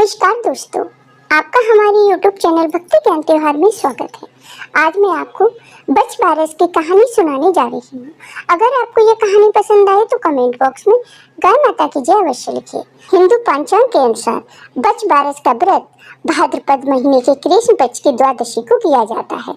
नमस्कार दोस्तों, आपका हमारे YouTube चैनल भक्ति ज्ञान त्योहार में स्वागत है। आज मैं आपको बच बारस की कहानी सुनाने जा रही हूँ। अगर आपको यह कहानी पसंद आए तो कमेंट बॉक्स में गाय माता की जय अवश्य लिखिए। हिंदू पंचांग के अनुसार बच बारस का व्रत भाद्रपद महीने के कृष्ण पक्ष की द्वादशी को किया जाता है।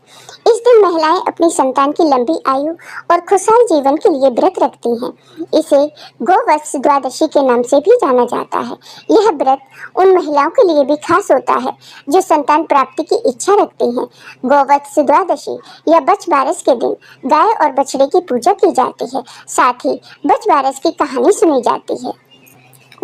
इस दिन महिलाएं अपनी संतान की लंबी आयु और खुशहाल जीवन के लिए व्रत रखती हैं। इसे गोवत्स द्वादशी के नाम से भी जाना जाता है। यह व्रत उन महिलाओं के लिए भी खास होता है जो संतान प्राप्ति की इच्छा रखती हैं। गोवत्स द्वादशी या बच बारस के दिन गाय और बछड़े की पूजा की जाती है। साथ ही बच बारस की कहानी सुनी जाती है।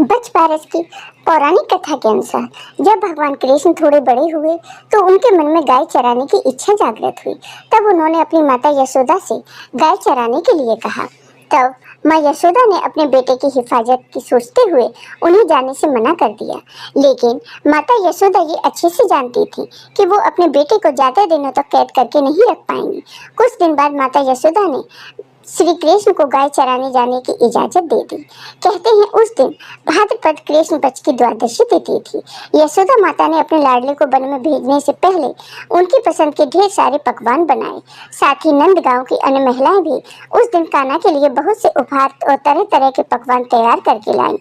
बच बारस की पौराणिक कथा के अनुसार जब भगवान कृष्ण थोड़े बड़े हुए तो उनके मन में गाय चराने की इच्छा जागृत हुई। तब उन्होंने अपनी माता यशोदा से गाय चराने के लिए कहा। तब माँ यशोदा ने अपने बेटे की हिफाजत की सोचते हुए उन्हें जाने से मना कर दिया। लेकिन माता यशोदा ये अच्छे से जानती थी कि वो अपने बेटे को ज्यादा दिनों तक कैद करके नहीं रख पाएंगी। कुछ दिन बाद माता यशोदा ने श्री कृष्ण को गाय चराने जाने की इजाजत दे दी। कहते हैं उस दिन भाद्रपद कृष्ण पक्ष की द्वादशी तिथि थी। यशोदा माता ने अपने लाडले को वन में भेजने से पहले उनकी पसंद के ढेर सारे पकवान बनाए। साथ ही नंद गांव की अन्य महिलाएं भी उस दिन कान्हा के लिए बहुत से उपहार और तरह तरह के पकवान तैयार करके लाईं।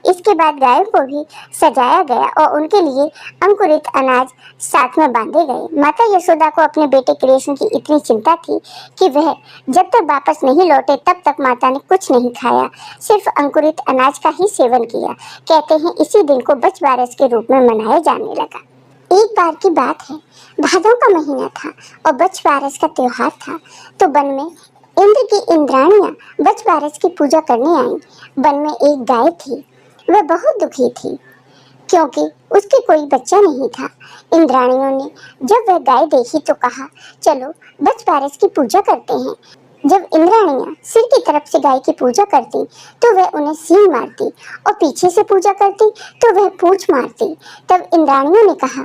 इसके बाद गायों को भी सजाया गया और उनके लिए अंकुरित अनाज साथ में बांधे गए। माता यशोदा को अपने बेटे कृष्ण की इतनी चिंता थी कि वह जब तक वापस नहीं लौटे तब तक माता ने कुछ नहीं खाया, सिर्फ अंकुरित अनाज का ही सेवन किया। कहते हैं इसी दिन को बच बारस के रूप में मनाया जाने लगा। एक बार की बात है, भादों का महीना था और बच बारस का त्योहार था। तो वन में इंद्र की इंद्राणियां बच बारस की पूजा करने आईं। वन में एक गाय थी। वह बहुत दुखी थी क्योंकि उसके कोई बच्चा नहीं था। इंद्राणियों ने जब वह गाय देखी तो कहा, चलो बच बारस की पूजा करते हैं। जब इंद्राणियां सिर की तरफ से गाय की पूजा करती तो वह उन्हें सींग मारती और पीछे से पूजा करती तो वह पूंछ मारती। तब इंद्राणियों ने कहा,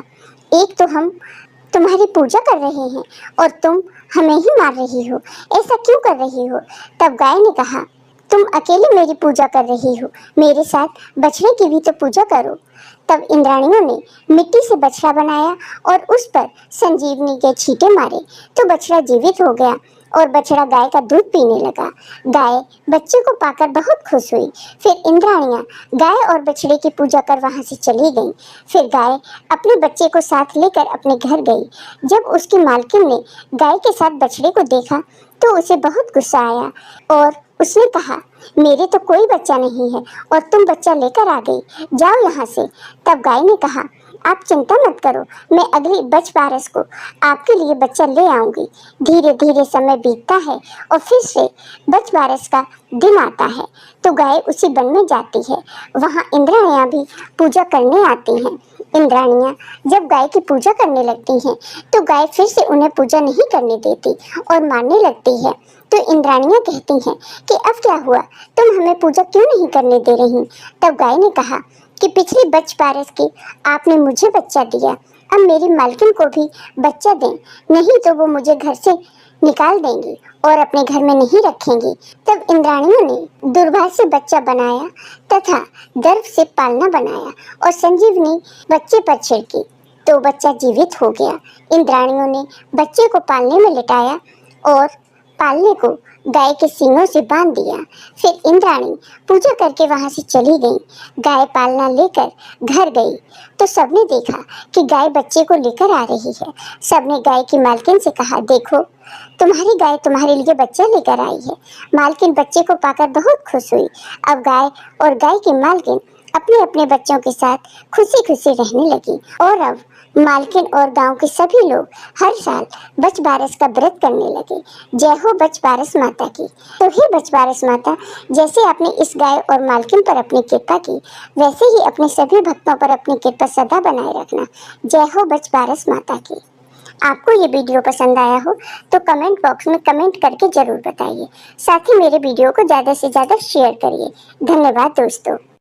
एक तो हम तुम्हारी पूजा कर रहे हैं और तुम हमें ही मार रही हो, ऐसा क्यों कर रही हो? तब गाय ने कहा, तुम अकेले मेरी पूजा कर रही हो, मेरे साथ बछड़े की भी तो पूजा करो। तब इंद्राणियों ने मिट्टी से बछड़ा बनाया और उस पर संजीवनी के छींटे मारे तो बछड़ा जीवित हो गया और बछड़ा गाय का दूध पीने लगा। गाय बच्चे को पाकर बहुत खुश हुई। फिर इंद्राणियां गाय और बछड़े की पूजा कर वहां से चली गईं। फिर गाय अपने बच्चे को साथ लेकर अपने घर गई। जब उसकी मालकिन ने गाय के साथ बछड़े को देखा तो उसे बहुत गुस्सा आया और उसने कहा, मेरे तो कोई बच्चा नहीं है और तुम बच्चा लेकर आ गई, जाओ यहाँ से। तब गाय ने कहा, आप चिंता मत करो, मैं अगली बच बारस को आपके लिए बच्चा ले आऊंगी। धीरे धीरे समय बीतता है और फिर से बच बारस का दिन आता है तो गाय उसी वन में जाती है। वहाँ इंद्राणियां भी पूजा करने आती हैं। इंद्राणियां जब गाय की पूजा करने लगती हैं तो गाय फिर से उन्हें पूजा नहीं करने देती और मारने लगती है। तो इंद्राणियां कहती हैं कि अब क्या हुआ, तुम हमें पूजा क्यों नहीं करने दे रही? तब गाय ने कहा कि पिछली बच बारस की आपने मुझे बच्चा दिया, अब मेरी मालकिन को भी बच्चा दें, नहीं तो वो मुझे घर से निकाल देंगी और अपने घर में नहीं रखेंगी। तब इंद्राणियों ने दुर्भाग्य से बच्चा बनाया तथा गर्भ से पालना बनाया और संजीवनी बच्चे पर छिड़की तो बच्चा जीवित हो गया। इंद्राणियों ने बच्चे को पालने में लिटाया और पालने को गाय के सींगों से बांध दिया। फिर इंद्राणी पूजा करके वहां से चली गई। गाय पालना लेकर घर गई तो सबने देखा कि गाय बच्चे को लेकर आ रही है। सबने गाय की मालकिन से कहा, देखो तुम्हारी गाय तुम्हारे लिए बच्चा लेकर आई है। मालकिन बच्चे को पाकर बहुत खुश हुई। अब गाय और गाय की मालकिन अपने अपने बच्चों के साथ खुशी खुशी रहने लगी और अब मालकिन और गांव के सभी लोग हर साल बच बारस का व्रत करने लगे। जय हो बच बारस माता की। तो हे बच बारस माता, जैसे आपने इस गाय और मालकिन पर अपनी कृपा की वैसे ही अपने सभी भक्तों पर अपनी कृपा सदा बनाए रखना। जय हो बच बारस माता की। आपको ये वीडियो पसंद आया हो तो कमेंट बॉक्स में कमेंट करके जरूर बताइए। साथ ही मेरे वीडियो को ज़्यादा से ज़्यादा शेयर करिए। धन्यवाद दोस्तों।